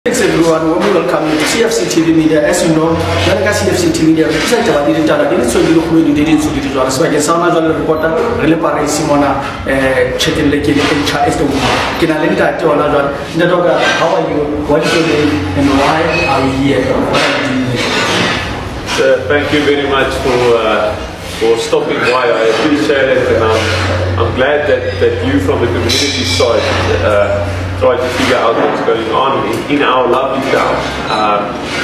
Thanks everyone, welcome to CFC TV Media. As you know, CFC TV Media, we decided to do it. So you look did so did so I can sound as a reporter, really para Simona, checking like in HRS to Kinalenta to another. How are you? What is your name and why are we here? Thank you very much for stopping by. I appreciate it, and I'm glad that you from the community side try to figure out what's going on in our lovely town.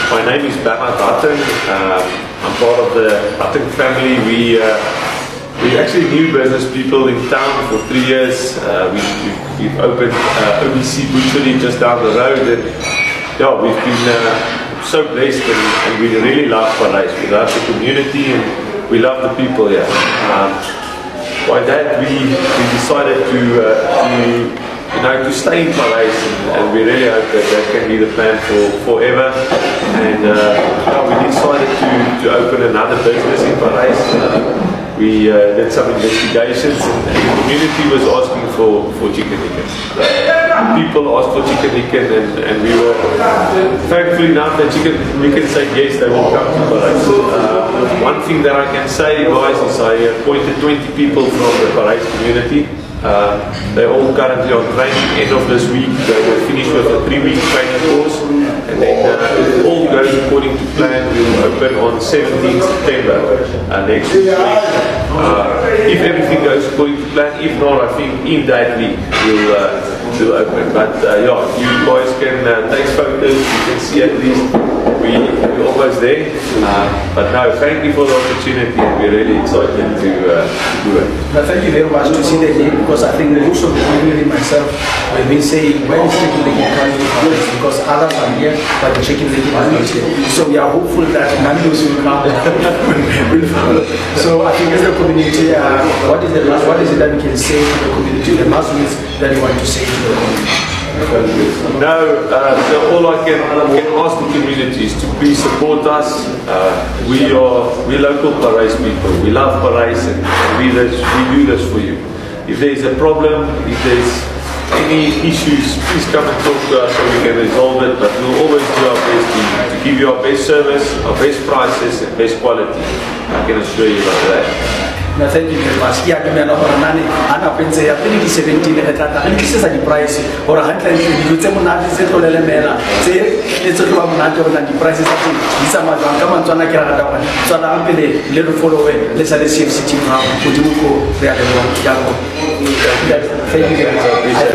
My name is Bernard Hutton. I'm part of the Hutton family. We actually new business people in town for 3 years. We've opened OBC Butchery just down the road, and yeah, we've been so blessed, and we really love Parys. We love the community and we love the people here. By that we decided to stay in Parys, and we really hope that can be the plan for forever. And we decided to open another business in Parys. We did some investigations, and the community was asking for chicken nuggets. People asked for chicken nuggets, and we were thankfully enough that chicken nuggets said yes, they will come to Parys. One thing that I can say, guys, is I appointed 20 people from the Parys community. They're all currently on training. End of this week they will finish with a 3-week training course, and then if all goes according to plan, we will open on 17th September next week. If everything goes according to plan, if not, I think in that week we'll open. But yeah, you guys can take photos, you can see at least we're almost there. But no, thank you for the opportunity, and we're really excited to do it. Well, thank you very much to see the game, because I think most of the community myself have been saying when is Chicken Licken coming to Parys, because others are here, but the Chicken Licken is not here. So we are hopeful that Nando's will come. So I think as the community, what is it that we can say to the community, the last words that you want to say to the community? No, so all I can ask the community is to please support us. We're local Parys people. We love Parys, and we do this for you. If there is a problem, if there's any issues, please come and talk to us so we can resolve it. But we'll always do our best to give you our best service, our best prices, and best quality. I can assure you about that. No, thank you very much. Yeah, give me another nani. Ana pense ya 2017 etata. Ani kisa di price. Ora hanta ni di temo na di seto lele mela. Se letso kwa mna jo na di prices ati. Isa ma jwa kama tswana kira kata kwa. Tswana ampele le do follow we. Le sa le CFC team ha. Kudimuko reale wa. Thank you very much.